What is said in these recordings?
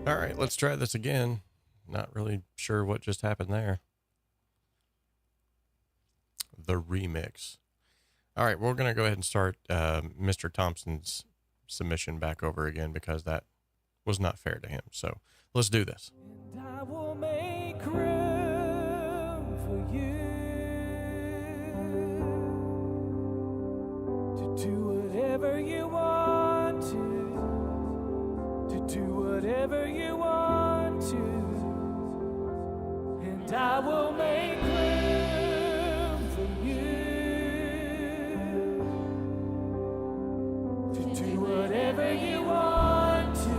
All right, let's try this again. Not really sure what just happened there. The remix. All right, we're going to go ahead and start Mr. Thompson's submission back over again because that was not fair to him. So let's do this. And I will make room for you to do whatever you want to do whatever you want to, and I will make room for you to do whatever you want to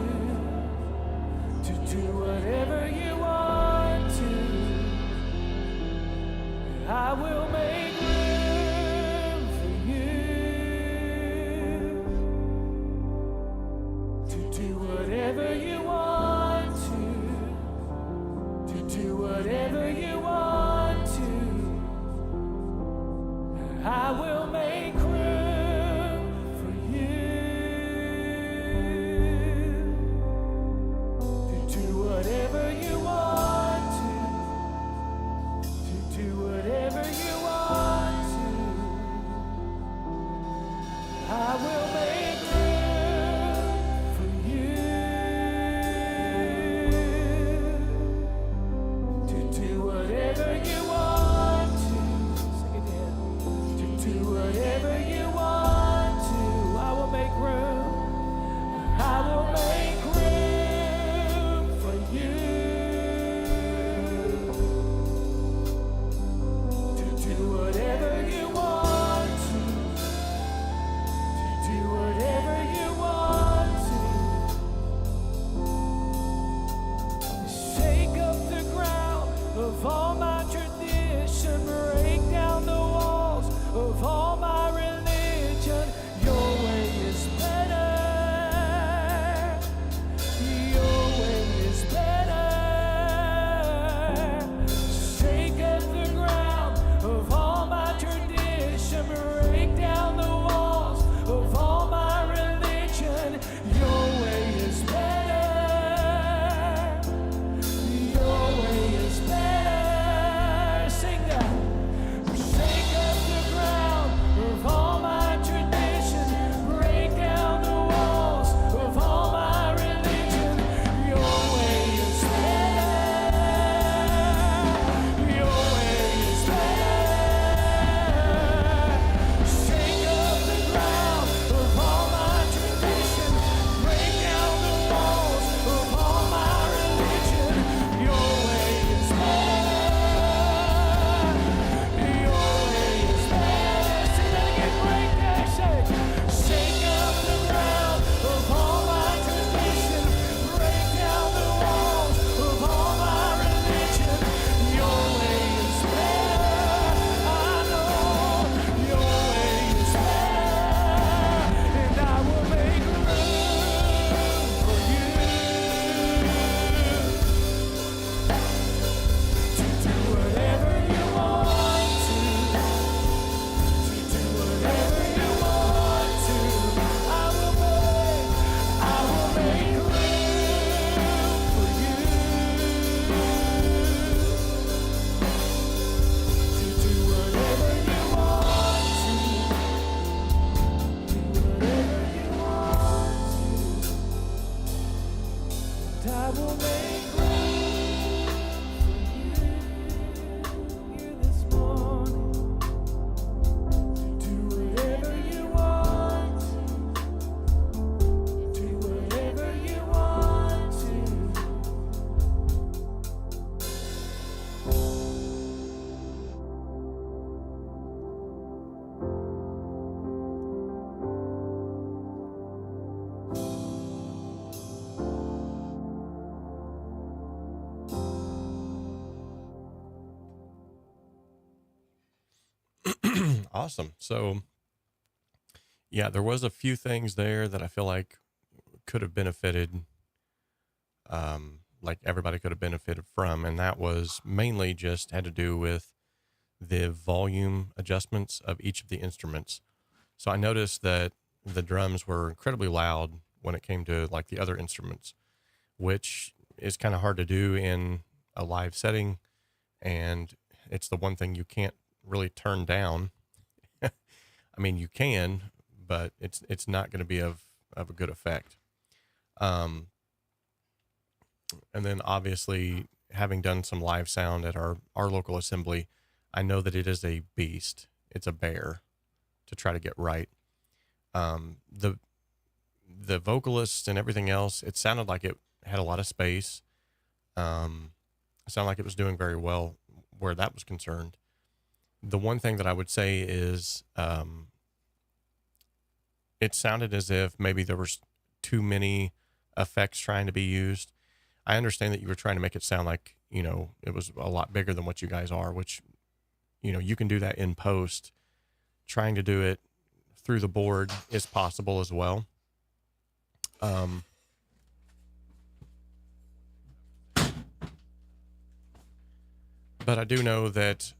do whatever you want to, and I will make room for you to do whatever you want to do whatever you want to, and I will make room for you to do whatever you want to do whatever you want to, I will make room for you to do whatever you want to. Sing it again. To do whatever you want to, I will make room. I will make room for you to do whatever you want to do whatever you want to. Shake up the ground of all my tradition, break down the walls of all my religion. Your way is better. Your way is better. Shake up the ground of all my tradition, break down the walls of all my religion. Your way is better. Your way is better. Sing that. Shake up the ground of all my tradition, break down the walls of all my religion. Your way is better. Your way is better. Shake up the ground of all my tradition, break down the walls of all my religion. Your way is better. Your way is better. Sing that again, break that shake. Shake up the ground of all my tradition, break down the walls of all my religion. Your way is better. I know your way is better, and I will make room for you to do whatever you want to do whatever you want to. I will make room for you to do whatever you want to do whatever you want to, and I will make room for you this morning to do whatever you want to do whatever you want to. Awesome. So, yeah, there was a few things there that I feel like could have benefited, like everybody could have benefited from, and that was mainly just had to do with the volume adjustments of each of the instruments. So I noticed that the drums were incredibly loud when it came to like the other instruments, which is kind of hard to do in a live setting, and it's the one thing you can't really turn down. I mean, you can, but it's not going to be of a good effect. And then obviously, having done some live sound at our local assembly, I know that it is a beast. It's a bear to try to get right. The vocalists and everything else, it sounded like it had a lot of space. It sounded like it was doing very well where that was concerned. The one thing that I would say is, it sounded as if maybe there was too many effects trying to be used. I understand that you were trying to make it sound like, you know, it was a lot bigger than what you guys are, which, you know, you can do that in post. Trying to do it through the board is possible as well. But I do know that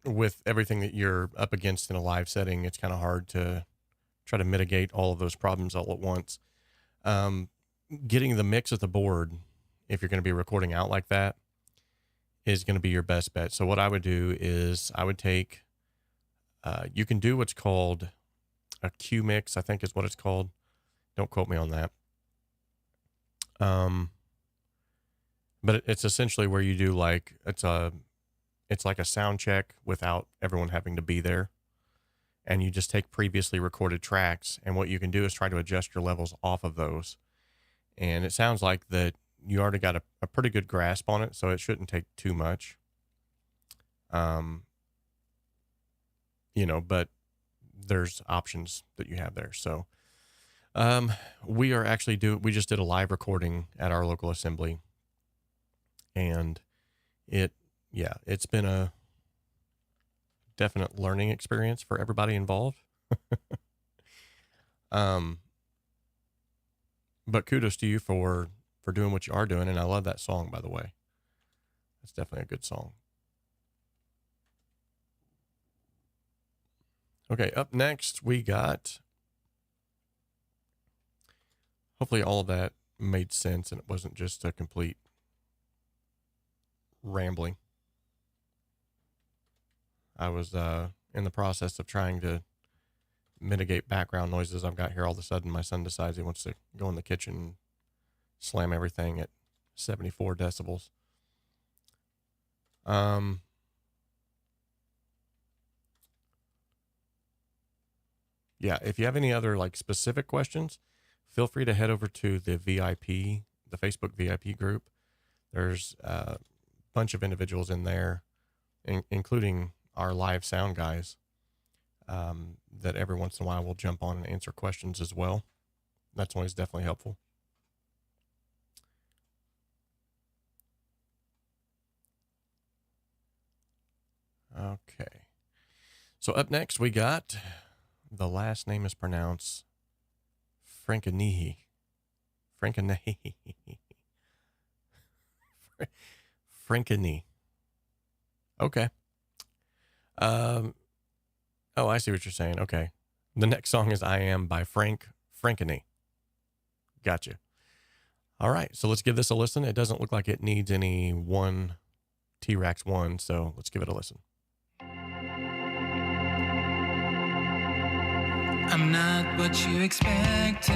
with everything that you're up against in a live setting, it's kind of hard to try to mitigate all of those problems all at once. Getting the mix at the board, if you're going to be recording out like that, is going to be your best bet. So what I would do is I would take, you can do what's called a Q mix, I think is what it's called. Don't quote me on that. But it's essentially where you do like, it's like a sound check without everyone having to be there. And you just take previously recorded tracks, and what you can do is try to adjust your levels off of those. And it sounds like that you already got a pretty good grasp on it, so it shouldn't take too much. You know, but there's options that you have there. So we just did a live recording at our local assembly, and it's been a definite learning experience for everybody involved. But kudos to you for doing what you are doing. And I love that song, by the way. It's definitely a good song. Okay. Up next, we got, hopefully all of that made sense and it wasn't just a complete rambling. I was in the process of trying to mitigate background noises I've got here. All of a sudden, my son decides he wants to go in the kitchen and slam everything at 74 decibels. Yeah, if you have any other like specific questions, feel free to head over to the Facebook VIP group. There's a bunch of individuals in there, including our live sound guys, that every once in a while will jump on and answer questions as well. That's always definitely helpful. Okay. So up next, we got, the last name is pronounced Franchini. Franchini. Okay. Oh, I see what you're saying. Okay. The next song is I Am by Franchini. Gotcha. All right. So let's give this a listen. It doesn't look like it needs any one T-Rax 1, so let's give it a listen. I'm not what you expected.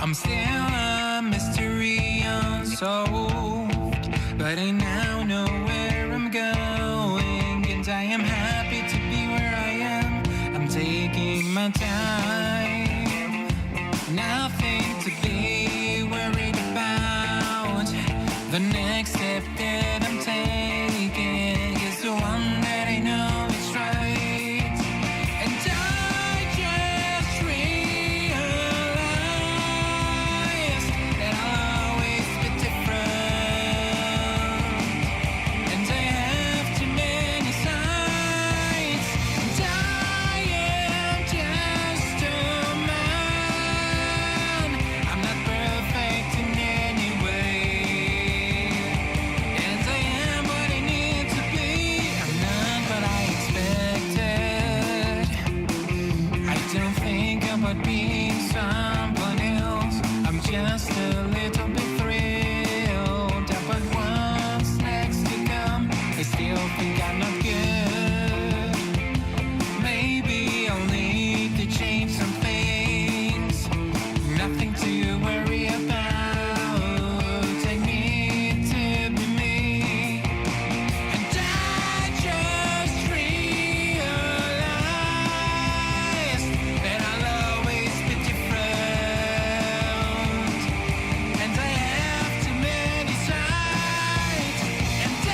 I'm still a mystery unsolved, but I now know where I'm going, and I am happy to be where I am. I'm taking my time, nothing to be worried about. The next step that I'm taking is the one that I know is right, and I just realized that I'll always be different, and I have too many sides, and I am just a man. I'm not perfect in any way, just a little bit thrilled. But what's next to come? I still think I'm not good. Maybe I'll need to change some things. Nothing to worry about. I need to be me. And I just realized that I'll always be different. And I have too many sides. And I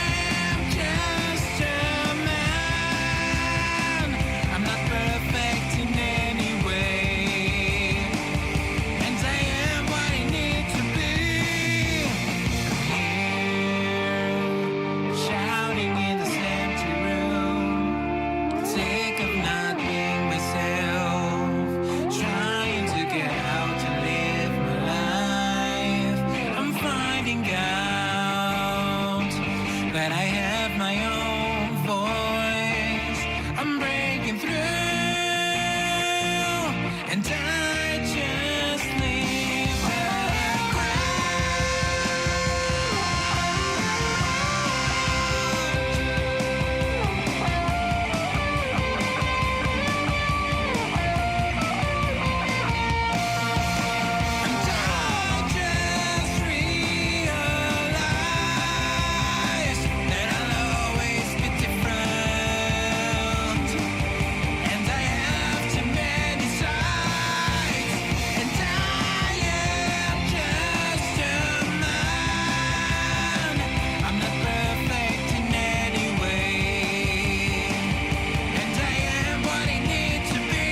am just a man. I'm not perfect in any way. And I am what I need to be. Here, shouting in this empty room, sick of not being myself, trying to get out and live my life. I'm finding out that I have my own voice. I'm breaking through, and I just leave the And I just realized that I'll always be different. And I have too many sides. And I am just a man. I'm not perfect in any way. And I am what I need to be.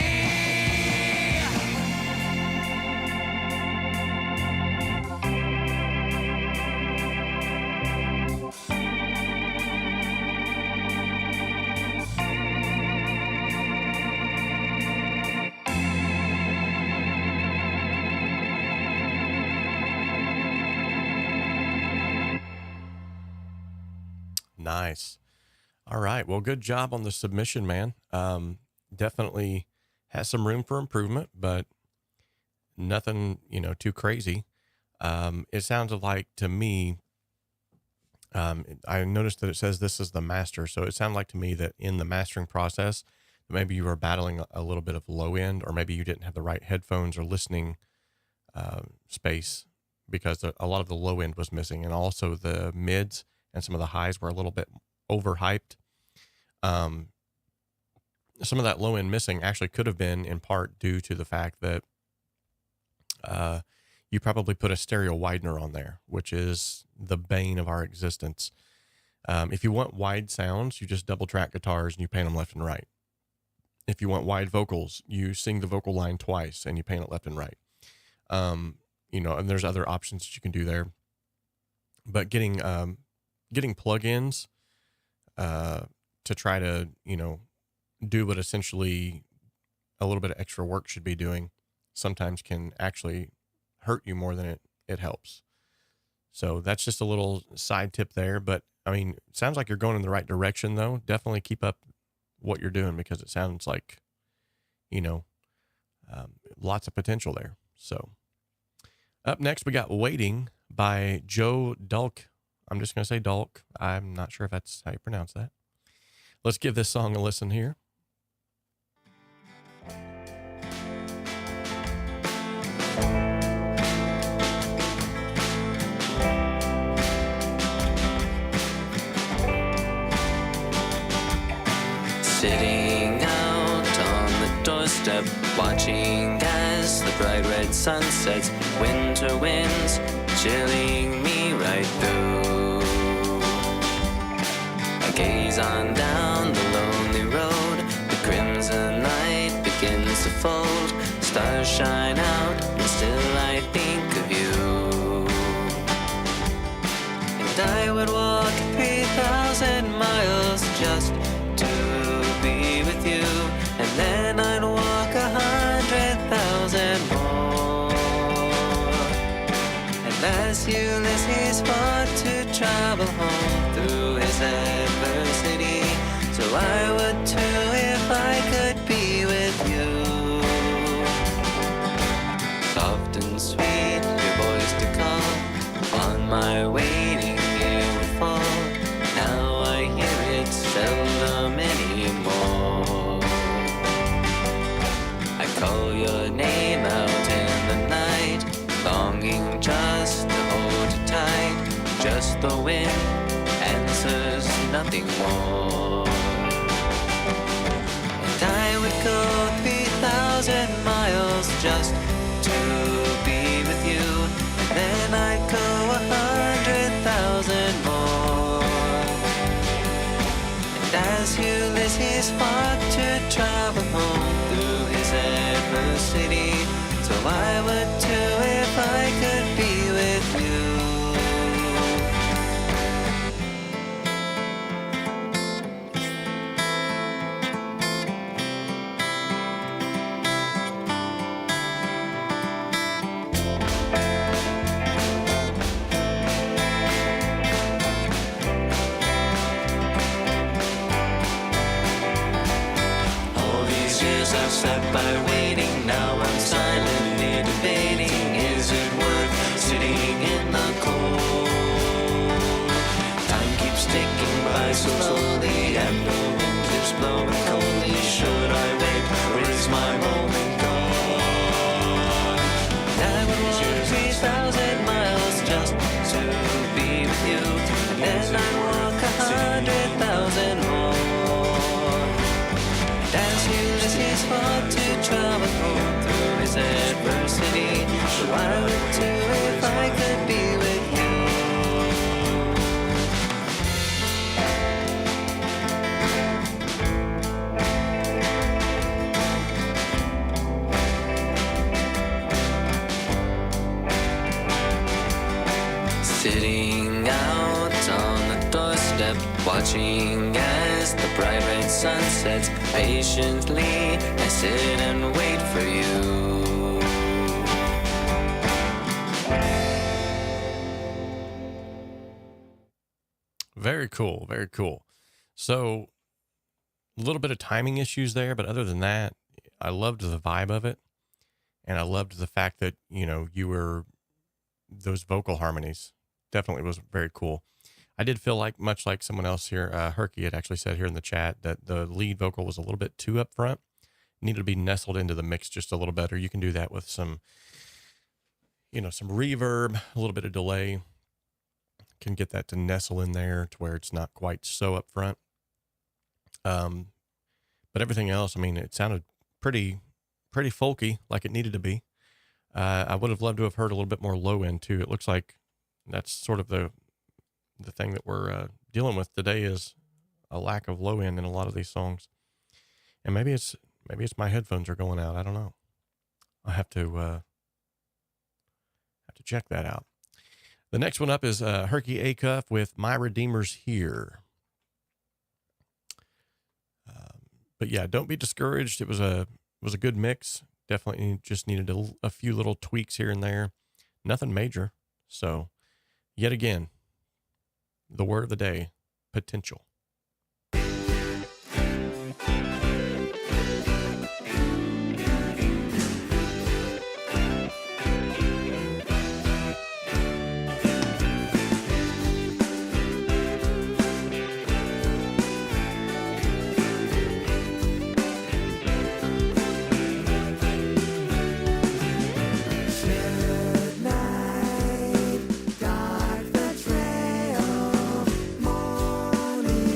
Nice. All right. Well, good job on the submission, man. Definitely has some room for improvement, but nothing, too crazy. It sounds like to me, I noticed that it says this is the master. So it sounded like to me that in the mastering process, maybe you were battling a little bit of low end, or maybe you didn't have the right headphones or listening space, because a lot of the low end was missing, and also the mids and some of the highs were a little bit overhyped. Some of that low end missing actually could have been in part due to the fact that you probably put a stereo widener on there, which is the bane of our existence. If you want wide sounds, you just double track guitars and you paint them left and right. If you want wide vocals, you sing the vocal line twice and you paint it left and right. And there's other options that you can do there. But getting plugins to try to, do what essentially a little bit of extra work should be doing sometimes can actually hurt you more than it helps. So that's just a little side tip there. But I mean, it sounds like you're going in the right direction though. Definitely keep up what you're doing, because it sounds like, lots of potential there. So up next, we got Waiting by Joe Dahlke. I'm just going to say Dahlke. I'm not sure if that's how you pronounce that. Let's give this song a listen here. Sitting out on the doorstep, watching as the bright red sun sets, winter winds chilling me right through. I gaze on down the lonely road, the crimson light begins to fold, stars shine out, and still I think of you. And I would walk 3,000 miles just to be with you, and then I'd walk 100,000 more. And as Ulysses fought to travel home through his adversity, so I would too if I could be with you. Soft and sweet my waiting here would fall. Now I hear it seldom anymore. I call your name out in the night, longing just to hold you tight. Just the wind answers, nothing more. And I would go 3,000 miles just to be with you. And then I'd go 100,000 more. And as Ulysses fought to travel home through his adversity, so I would too if I could be with you. I've sat by waiting, now I'm silently debating. Is it worth sitting in the cold? Time keeps ticking by so slowly, and the wind is blowing coldly. Should I wait, or is my moment gone? I would walk 3,000 miles just to be with you, and then I'd walk 100,000 more. As Ulysses fought to travel home through his adversity, so I would too if I could be with you. Sitting out on the doorstep, watching as the bright red sun sets. Patiently I sit and wait for you. Very cool. Very cool. So a little bit of timing issues there, but other than that, I loved the vibe of it. And I loved the fact that, you know, those vocal harmonies definitely was very cool. I did feel like, much like someone else here, Herky had actually said here in the chat, that the lead vocal was a little bit too up front. Needed to be nestled into the mix just a little better. You can do that with some, some reverb, a little bit of delay. Can get that to nestle in there to where it's not quite so up front. But everything else, I mean, it sounded pretty folky, like it needed to be. I would have loved to have heard a little bit more low end too. It looks like that's sort of the thing that we're dealing with today, is a lack of low end in a lot of these songs. And maybe it's my headphones are going out. I don't know. I'll have to check that out. The next one up is Herky Acuff with My Redeemer's Here. But yeah, don't be discouraged. It was a good mix. Definitely just needed a few little tweaks here and there. Nothing major. So yet again, the word of the day, potential. Midnight, dark the trail, morning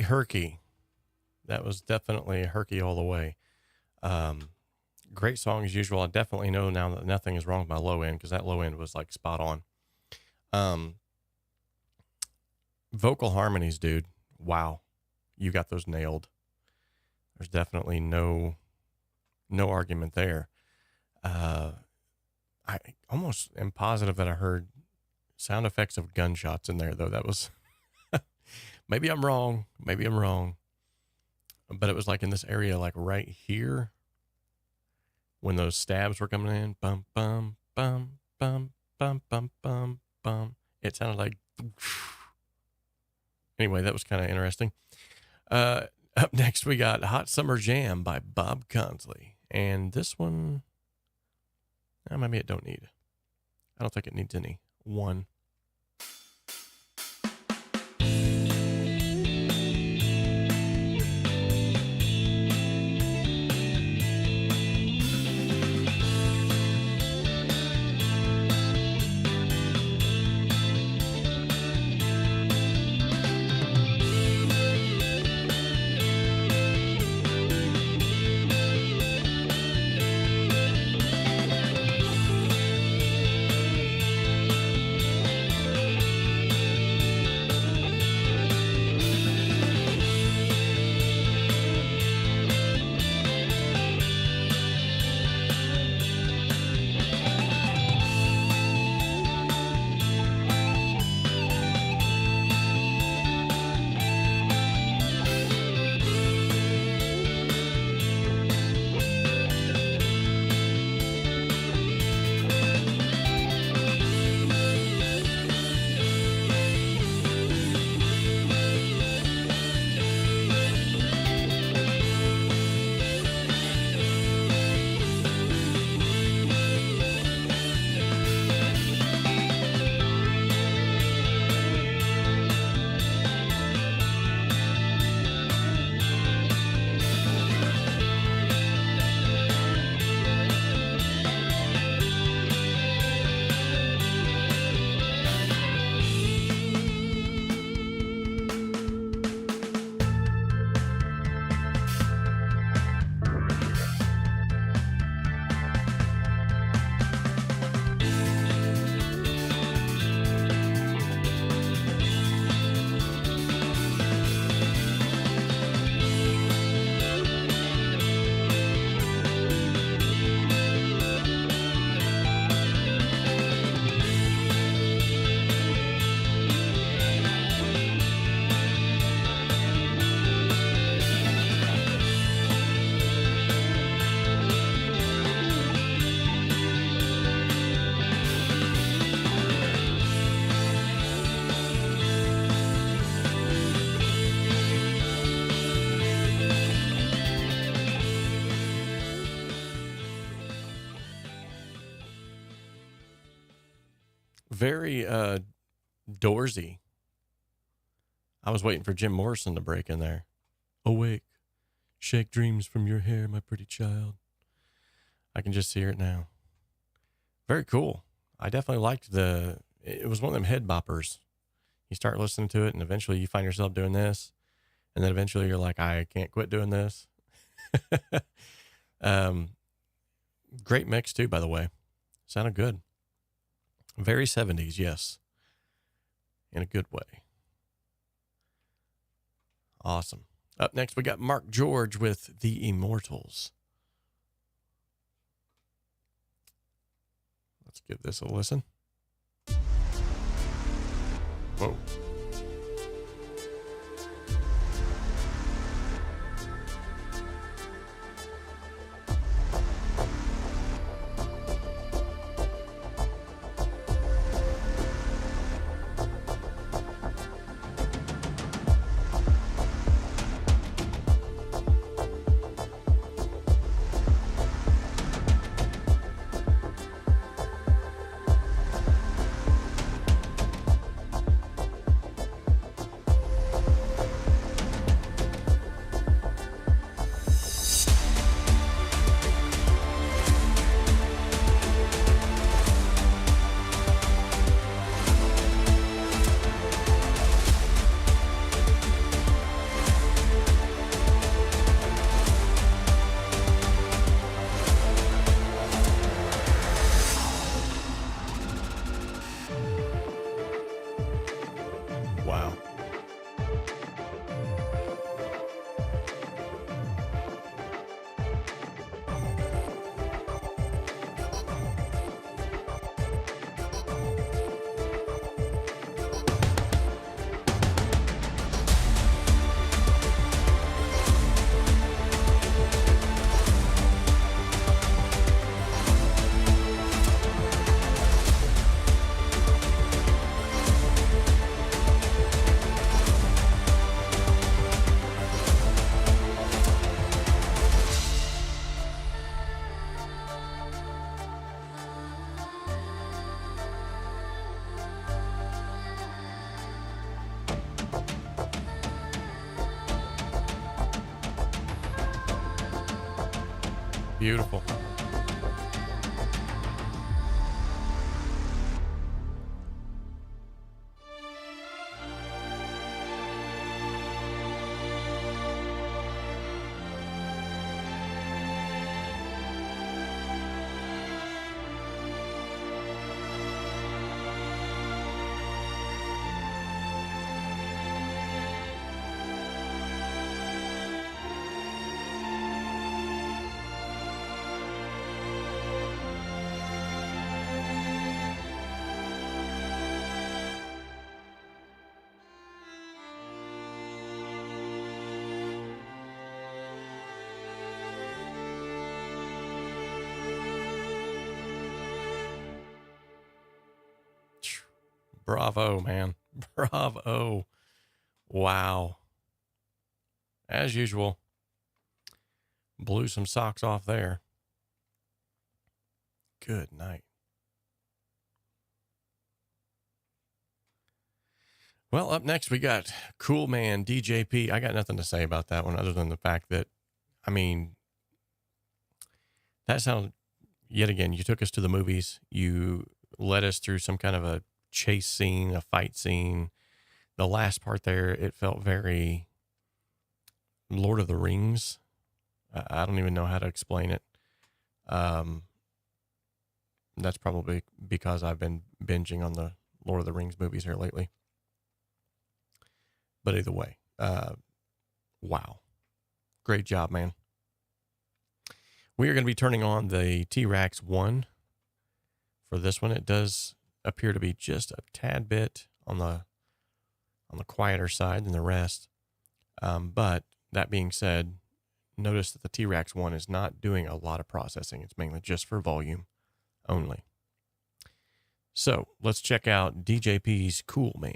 Herky. That was definitely Herky all the way. Great song as usual. I definitely know now that nothing is wrong with my low end, because that low end was like spot on. Vocal harmonies, dude. Wow. You got those nailed. There's definitely no argument there. I almost am positive that I heard sound effects of gunshots in there, though. That was, maybe I'm wrong. But it was like in this area, like right here, when those stabs were coming in, bum, bum, bum, bum, bum, bum, bum, bum. It sounded like, anyway, that was kind of interesting. Up next, we got Hot Summer Jam by Bob Conley. And this one, maybe it don't need. I don't think it needs any. One. Very Doorsy. I was waiting for Jim Morrison to break in there. Awake, shake dreams from your hair, my pretty child. I can just hear it now. Very cool. I definitely liked it was one of them head boppers. You start listening to it, and eventually you find yourself doing this, and then eventually you're like, I can't quit doing this. Great mix too, by the way. Sounded good. Very 70s, yes. In a good way. Awesome. Up next, we got Mark George with the Immortals. Let's give this a listen. Whoa. Beautiful. Bravo, man. Bravo. Wow. As usual, blew some socks off there. Good night. Well, up next, we got Cool Man, DJP. I got nothing to say about that one other than the fact that, I mean, that sounds, yet again, you took us to the movies. You led us through some kind of a chase scene, a fight scene. The last part there, it felt very Lord of the Rings. I don't even know how to explain it. That's probably because I've been binging on the Lord of the Rings movies here lately. But either way, wow. Great job, man. We are going to be turning on the T-Rax 1 for this one. It does appear to be just a tad bit on the quieter side than the rest. But that being said, notice that the T-Rax 1 is not doing a lot of processing. It's mainly just for volume only. So let's check out DJP's Cool Man.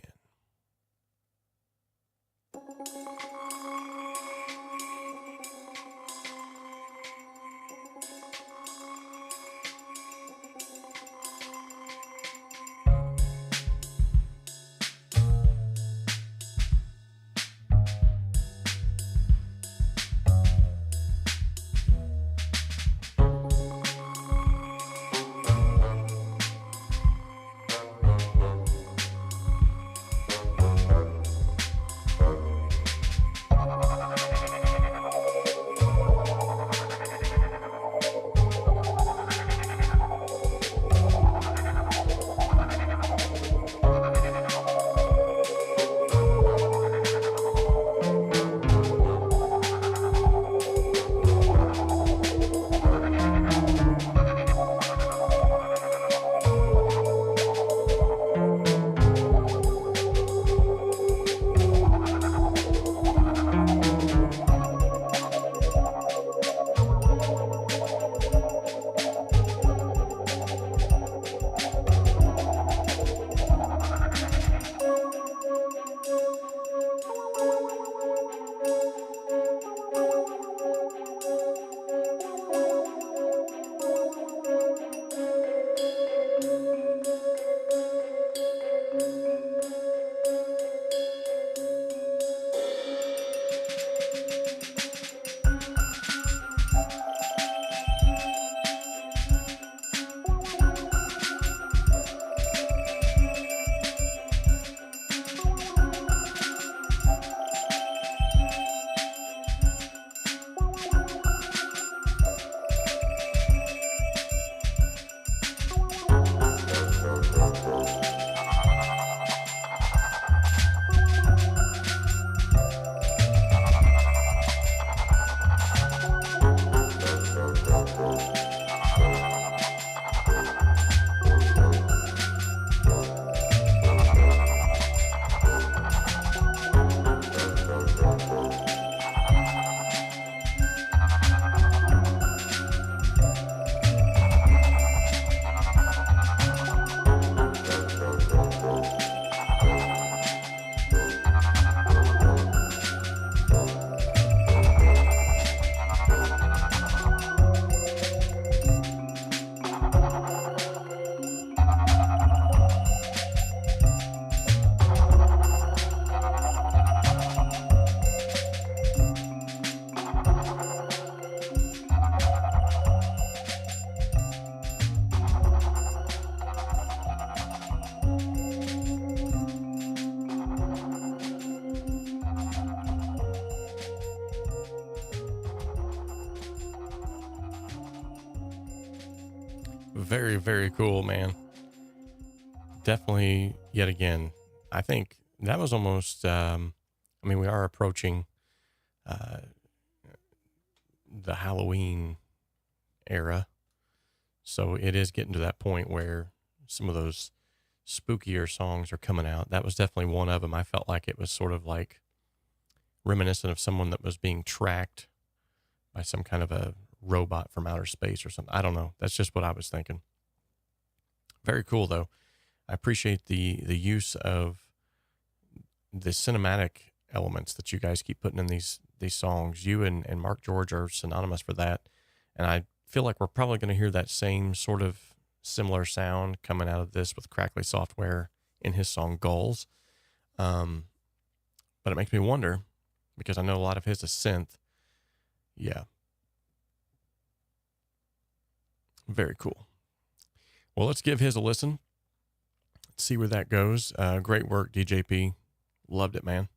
Very, very cool, man. Definitely, yet again, I think that was almost, I mean, we are approaching the Halloween era. So it is getting to that point where some of those spookier songs are coming out. That was definitely one of them. I felt like it was sort of like reminiscent of someone that was being tracked by some kind of a robot from outer space or something. I don't know. That's just what I was thinking. Very cool, though. I appreciate the use of the cinematic elements that you guys keep putting in these songs. You and Mark George are synonymous for that. And I feel like we're probably going to hear that same sort of similar sound coming out of this with Krakli Software in his song Gulls. But it makes me wonder, because I know a lot of his is synth. Yeah. Very cool. Well, let's give his a listen. Let's see where that goes. Great work, DJP. Loved it, man.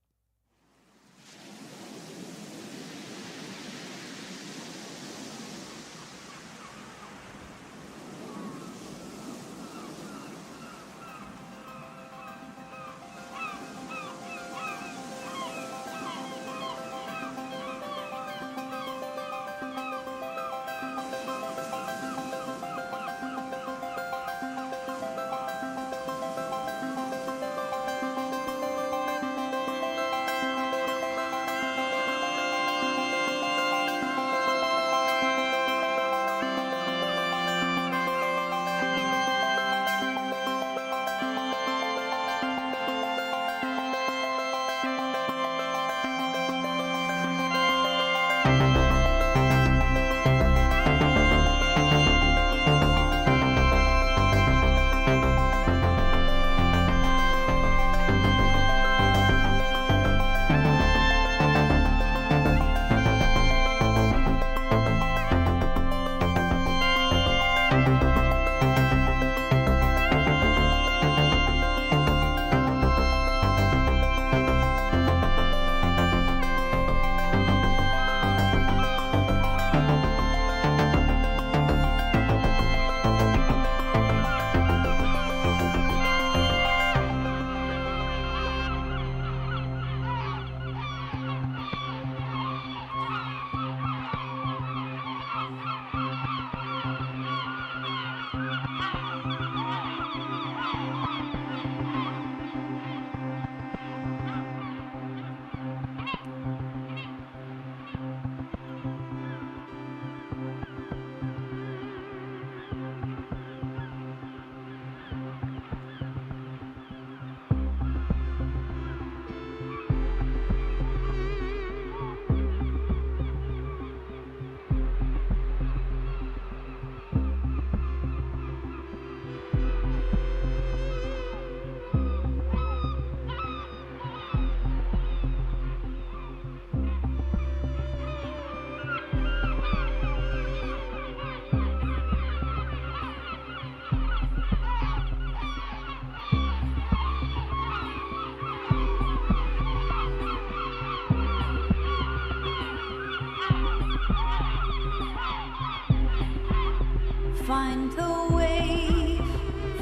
Find the wave,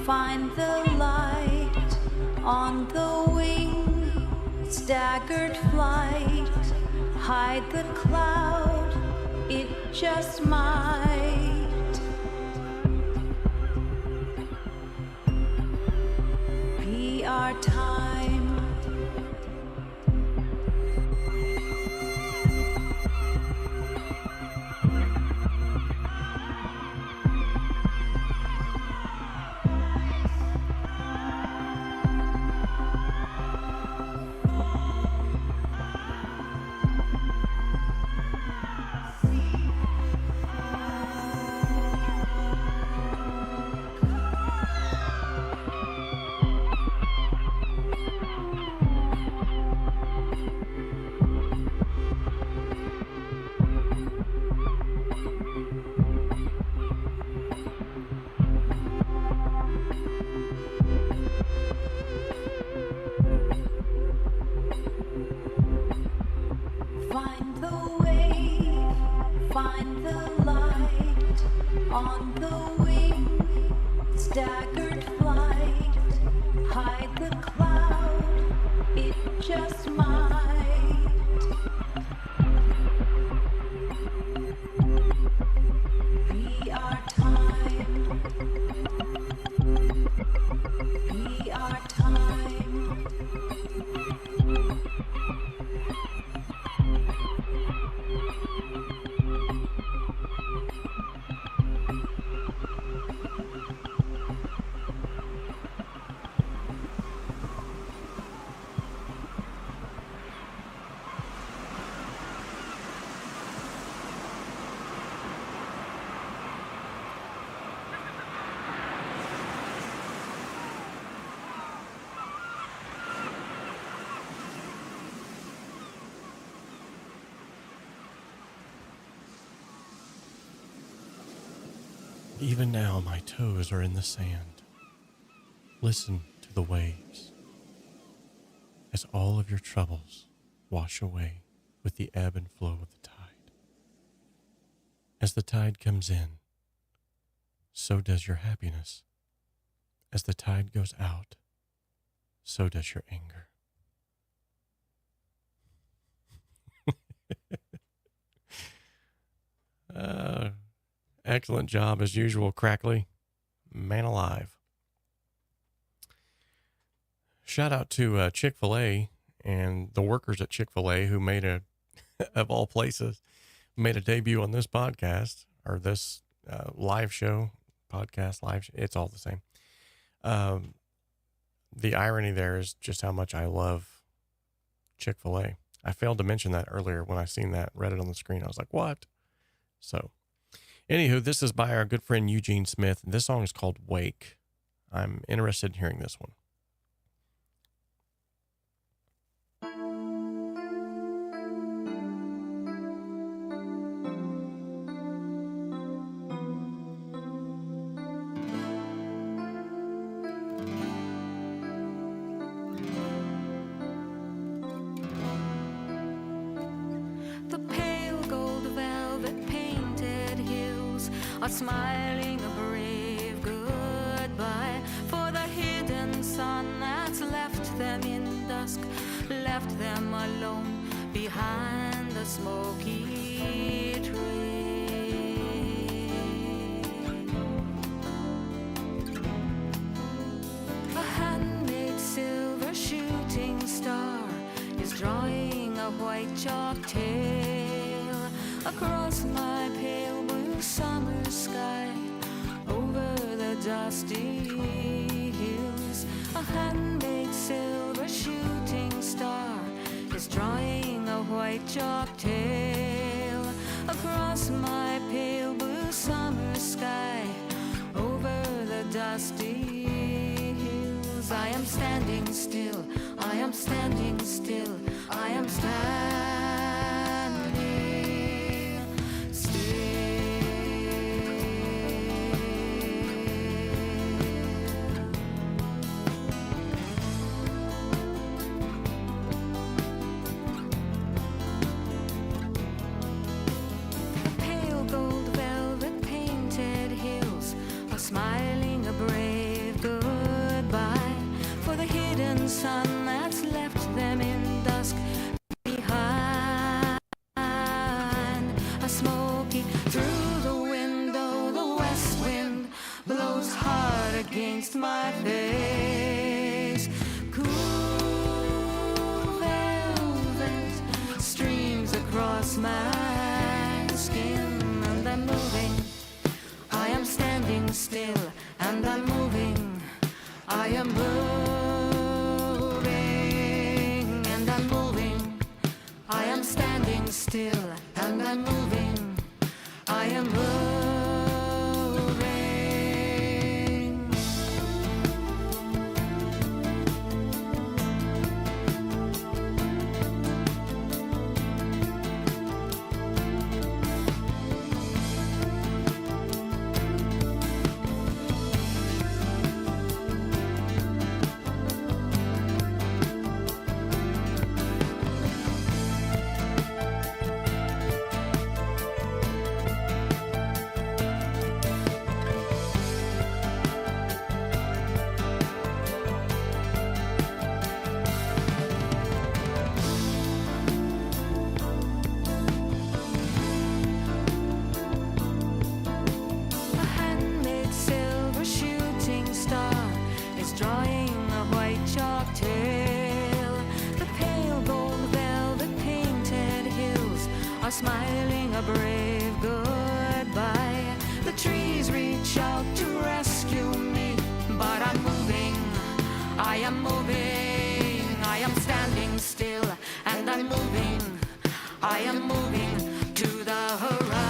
find the light on the wing, staggered flight, hide the cloud, it just might be our time. Find the wave, find the light on the wing, staggered flight, hide the cloud, it just might. We are time. We are time. Even now my toes are in the sand. Listen to the waves as all of your troubles wash away with the ebb and flow of the tide. As the tide comes in, so does your happiness. As the tide goes out, so does your anger. Excellent job as usual, Krakli. Man alive. Shout out to Chick-fil-A and the workers at Chick-fil-A who made of all places, made a debut on this podcast or this live show, podcast, live. It's all the same. The irony there is just how much I love Chick-fil-A. I failed to mention that earlier when I seen that, read it on the screen. I was like, what? So, anywho, this is by our good friend Eugene Smith. This song is called Wake. I'm interested in hearing this one. The pale gold velvet painted hills are smiling a brave goodbye for the hidden sun that's left them in dusk, left them alone behind the smoky train. A handmade silver shooting star is drawing a white chalk tail across my pale blue summer sky over the dusty hills. A handmade silver shooting star is drawing a white chalk tail across my pale blue summer sky over the dusty hills. I am standing still, I am standing still, I am standing still. Pale gold velvet painted hills are smiling a brave goodbye for the hidden sun that's left them in dusk behind. A smoky through the window, the west wind blows hard against my face. Cool velvet streams across my skin, and I'm moving. I am standing still, and I'm moving. I am moving, and I'm moving. I am standing still, and I'm moving. I am moving. smiling a brave goodbye. The trees reach out to rescue me, but I'm moving, I am moving, I am standing still, and I'm moving, I am moving to the horizon.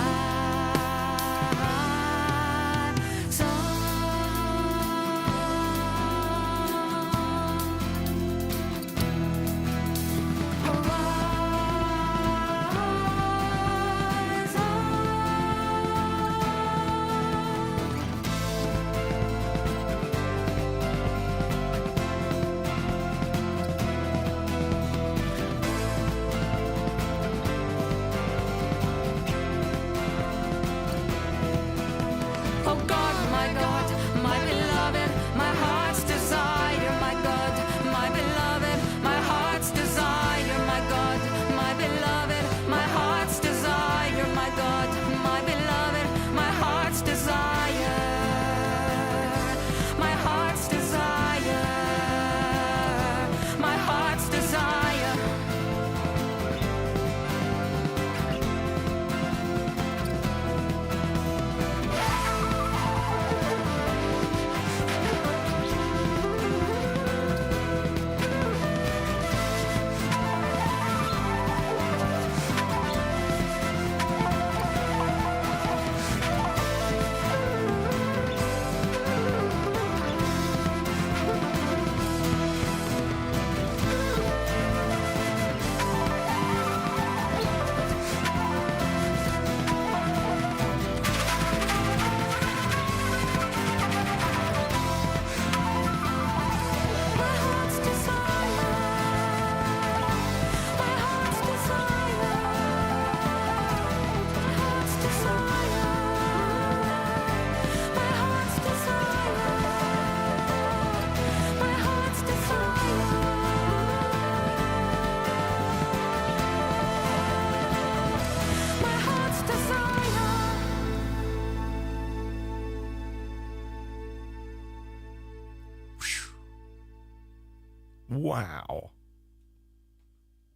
Wow.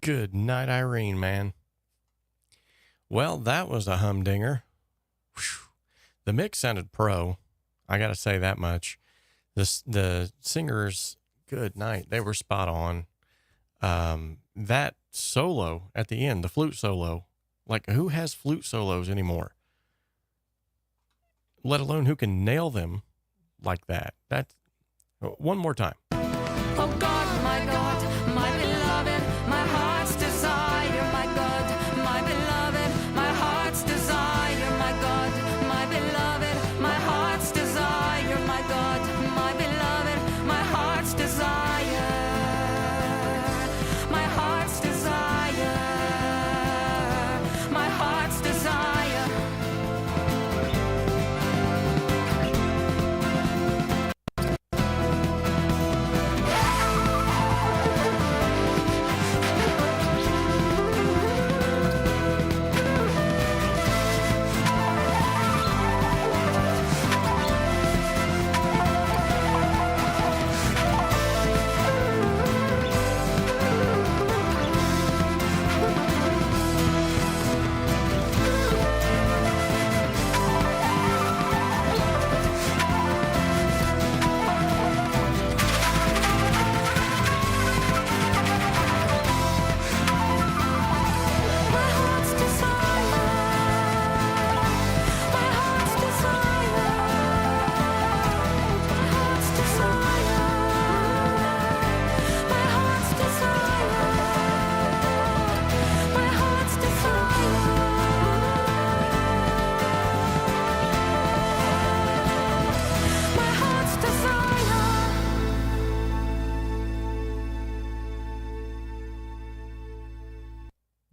Good night, Irene, man. Well, that was a humdinger. Whew. The mix sounded pro. I got to say that much. The singers, good night. They were spot on. That solo at the end, the flute solo, like who has flute solos anymore? Let alone who can nail them like that. That's one more time. Oh God, my beloved, my heart's desire, my God, my beloved, my heart's desire, my God, my beloved, my heart's desire, my God, my beloved, my heart's desire, my heart's desire, my heart's desire.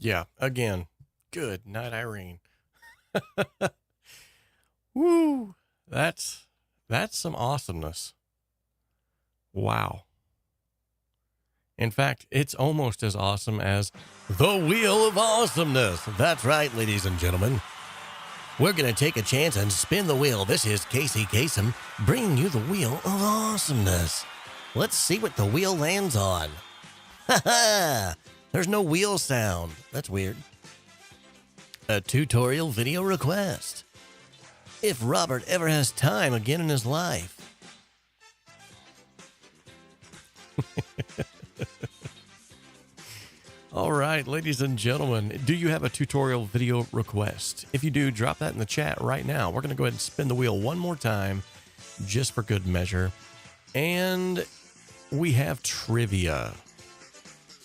Yeah, again, good night, Irene. Woo, that's some awesomeness. Wow. In fact, it's almost as awesome as the Wheel of Awesomeness. That's right, ladies and gentlemen. We're going to take a chance and spin the wheel. This is 𝗧cie 𝗳𝗍𝗰 bringing you the Wheel of Awesomeness. Let's see what the wheel lands on. Ha ha! There's no wheel sound. That's weird. A tutorial video request. If Robert ever has time again in his life. All right, ladies and gentlemen, do you have a tutorial video request? If you do, drop that in the chat right now. We're going to go ahead and spin the wheel one more time, just for good measure. And we have trivia.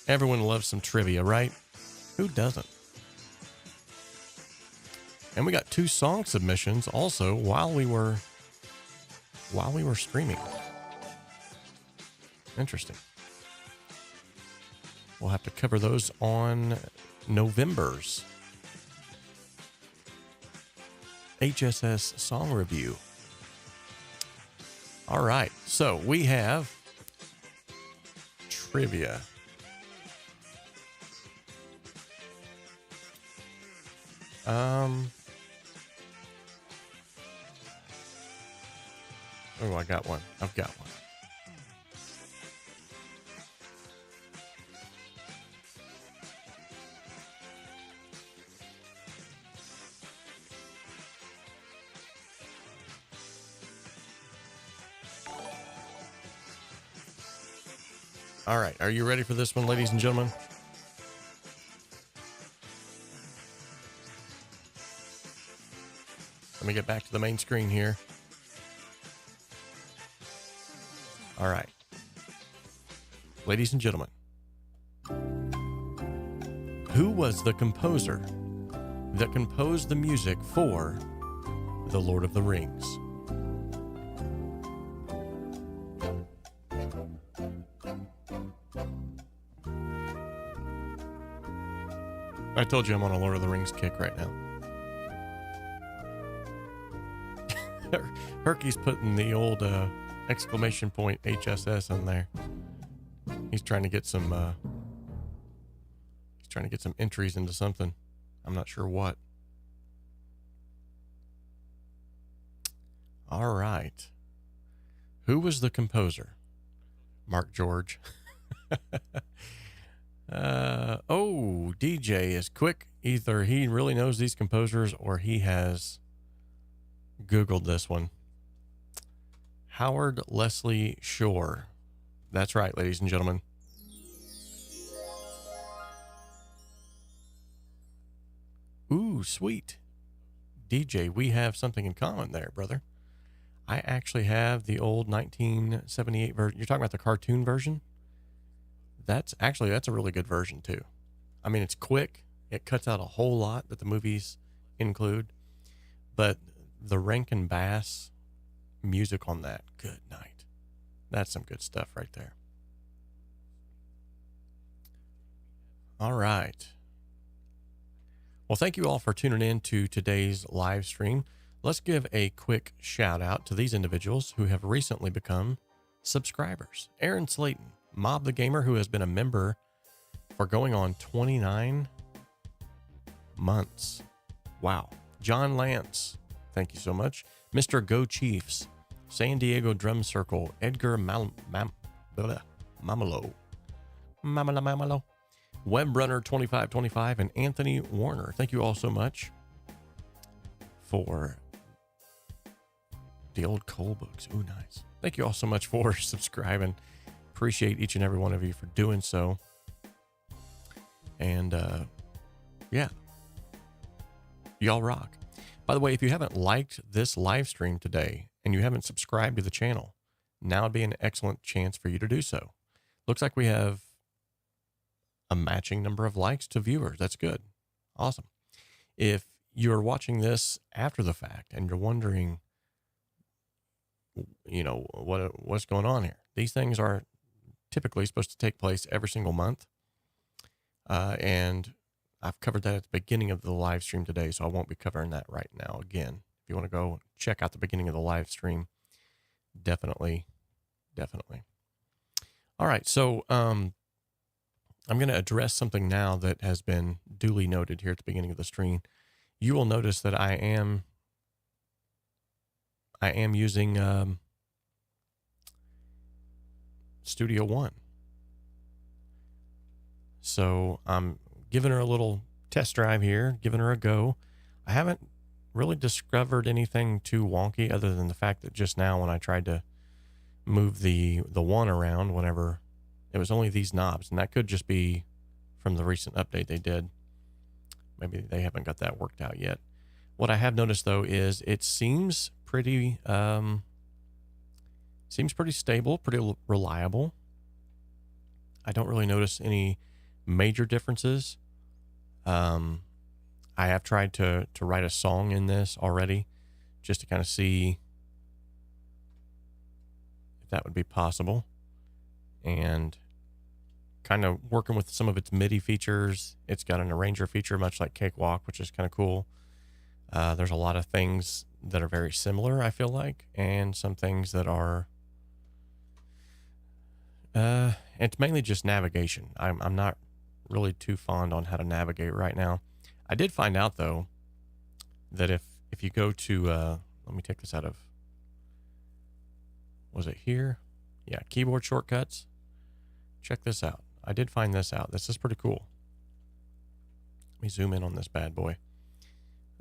Everyone loves some trivia, right? Who doesn't? And we got 2 song submissions also while we were streaming. Interesting. We'll have to cover those on November's HSS song review. All right, so we have trivia. Oh, I got one. I've got one. All right, are you ready for this one, ladies and gentlemen? Let me get back to the main screen here. All right. Ladies and gentlemen, who was the composer that composed the music for The Lord of the Rings? I told you I'm on a Lord of the Rings kick right now. Herky's putting the old exclamation point HSS in there. He's trying to get some entries into something. I'm not sure what. All right. Who was the composer? Mark George. DJ is quick. Either he really knows these composers or he has Googled this one. Howard Leslie Shore. That's right, ladies and gentlemen. Ooh, sweet. DJ, we have something in common there, brother. I actually have the old 1978 version. You're talking about the cartoon version? That's a really good version too. I mean, it's quick. It cuts out a whole lot that the movies include, but the Rankin Bass music on that, good night. That's some good stuff right there. All right. Well, thank you all for tuning in to today's live stream. Let's give a quick shout out to these individuals who have recently become subscribers. Aaron Slayton, Mob the Gamer, who has been a member for going on 29 months. Wow. John Lance, thank you so much. Mr. Go Chiefs, San Diego Drum Circle, Edgar Mamalo, Webrunner 2525, and Anthony Warner. Thank you all so much for the old Cole books. Ooh, nice. Thank you all so much for subscribing. Appreciate each and every one of you for doing so. And yeah, y'all rock. By the way, if you haven't liked this live stream today and you haven't subscribed to the channel, now would be an excellent chance for you to do so. Looks like we have a matching number of likes to viewers. That's good. Awesome. If you're watching this after the fact and you're wondering, you know, what's going on here, these things are typically supposed to take place every single month. And I've covered that at the beginning of the live stream today, so I won't be covering that right now again. If you want to go check out the beginning of the live stream, definitely. All right, so I'm going to address something now that has been duly noted here at the beginning of the stream. You will notice that I am using Studio One. So I'm giving her a little test drive here, giving her a go. I haven't really discovered anything too wonky other than the fact that just now when I tried to move the one around, whenever it was only these knobs, and that could just be from the recent update they did. Maybe they haven't got that worked out yet. What I have noticed though is it seems pretty stable, pretty reliable. I don't really notice any major differences. I have tried to write a song in this already, just to kind of see if that would be possible, and kind of working with some of its MIDI features. It's got an arranger feature, much like Cakewalk, which is kind of cool. There's a lot of things that are very similar, I feel like, and some things that are it's mainly just navigation. I'm not really too fond on how to navigate right now. I did find out though that if you go to let me take this out of, was it here? Yeah, keyboard shortcuts. Check this out. I did find this out. This is pretty cool. Let me zoom in on this bad boy.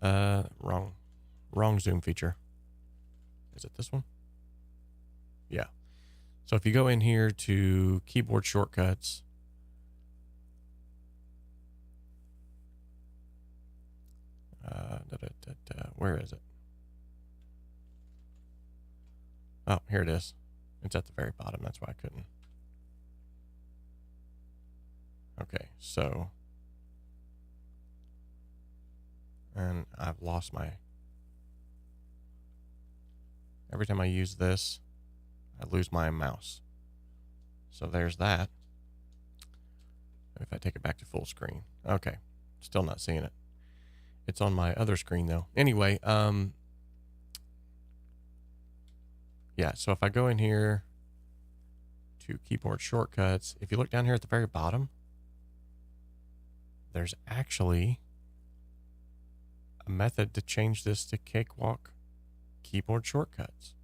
Wrong zoom feature. Is it this one? Yeah. So if you go in here to keyboard shortcuts, where is it? Oh, here it is. It's at the very bottom. That's why I couldn't. Okay, so, and I've lost my, every time I use this, I lose my mouse. So there's that. If I take it back to full screen. Okay, still not seeing it. It's on my other screen though. Anyway, yeah, so if I go in here to keyboard shortcuts, if you look down here at the very bottom, there's actually a method to change this to Cakewalk keyboard shortcuts.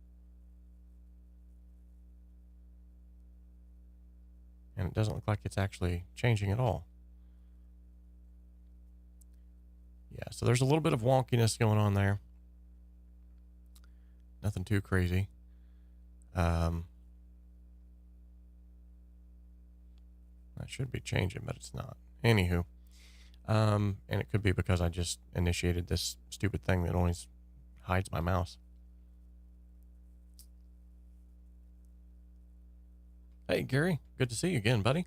And it doesn't look like it's actually changing at all. Yeah, so there's a little bit of wonkiness going on there. Nothing too crazy. That should be changing, but it's not. Anywho, and it could be because I just initiated this stupid thing that always hides my mouse. Hey, Gary, good to see you again, buddy.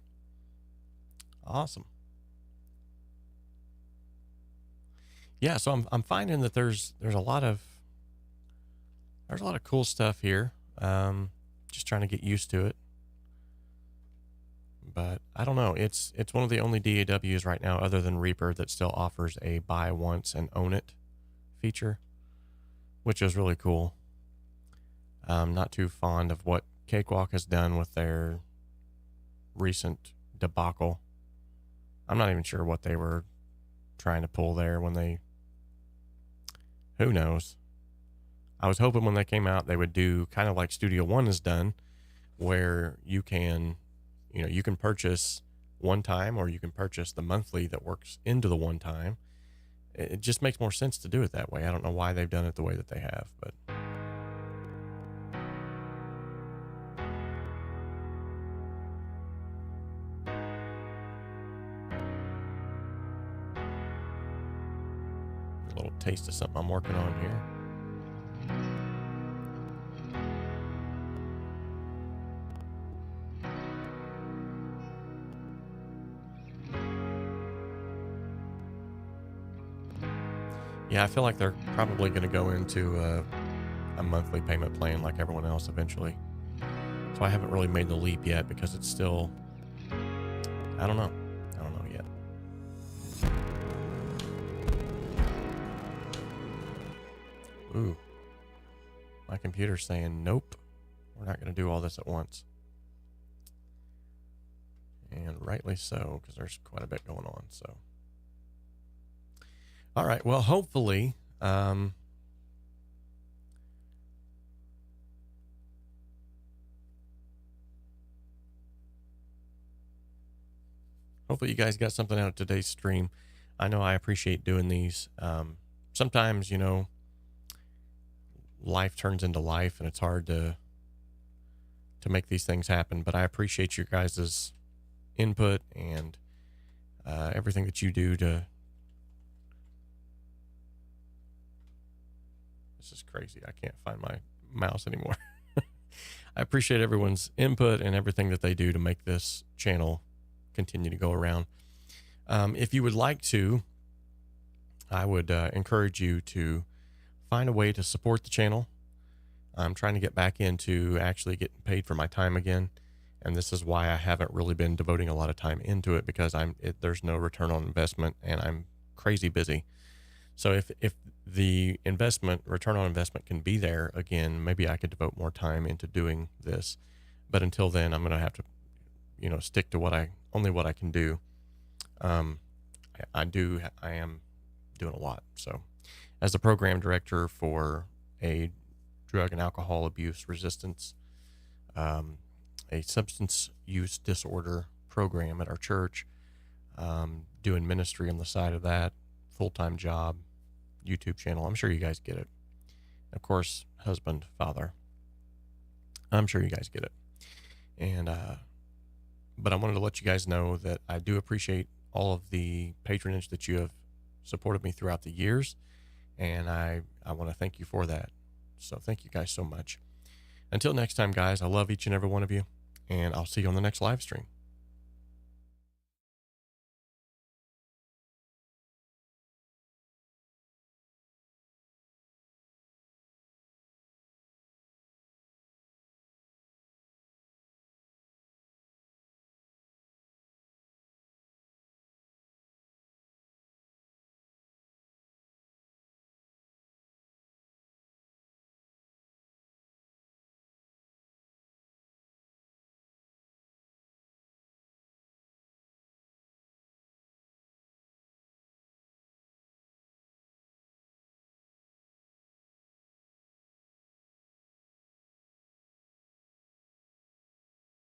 Awesome. Yeah, so I'm finding that there's a lot of cool stuff here. Just trying to get used to it. But I don't know. It's one of the only DAWs right now, other than Reaper, that still offers a buy once and own it feature, which is really cool. I'm not too fond of what Cakewalk has done with their recent debacle. I'm not even sure what they were trying to pull there when they, who knows. I was hoping when they came out they would do kind of like Studio One has done, where you can purchase one time, or you can purchase the monthly that works into the one time. It just makes more sense to do it that way. I don't know why they've done it the way that they have, but a little taste of something I'm working on here. Yeah, I feel like they're probably going to go into a monthly payment plan like everyone else eventually. So I haven't really made the leap yet because it's still, I don't know yet. Ooh, my computer's saying, nope, we're not going to do all this at once. And rightly so, because there's quite a bit going on, so. All right, well, hopefully, hopefully you guys got something out of today's stream. I know I appreciate doing these. Sometimes, you know, life turns into life and it's hard to make these things happen, but I appreciate your guys' input and everything that you do to. This is crazy. I can't find my mouse anymore. I appreciate everyone's input and everything that they do to make this channel continue to go around. If you would like to, I would encourage you to find a way to support the channel. I'm trying to get back into actually getting paid for my time again. And this is why I haven't really been devoting a lot of time into it, because there's no return on investment and I'm crazy busy. So if the return on investment can be there again, maybe I could devote more time into doing this. But until then, I'm going to have to, you know, stick to what I can do. I am doing a lot. So as the program director for a drug and alcohol abuse resistance, a substance use disorder program at our church, doing ministry on the side of that, full-time job, YouTube channel. I'm sure you guys get it. Of course, husband, father. I'm sure you guys get it. And, but I wanted to let you guys know that I do appreciate all of the patronage that you have supported me throughout the years. And I want to thank you for that. So thank you guys so much. Until next time, guys, I love each and every one of you, and I'll see you on the next live stream.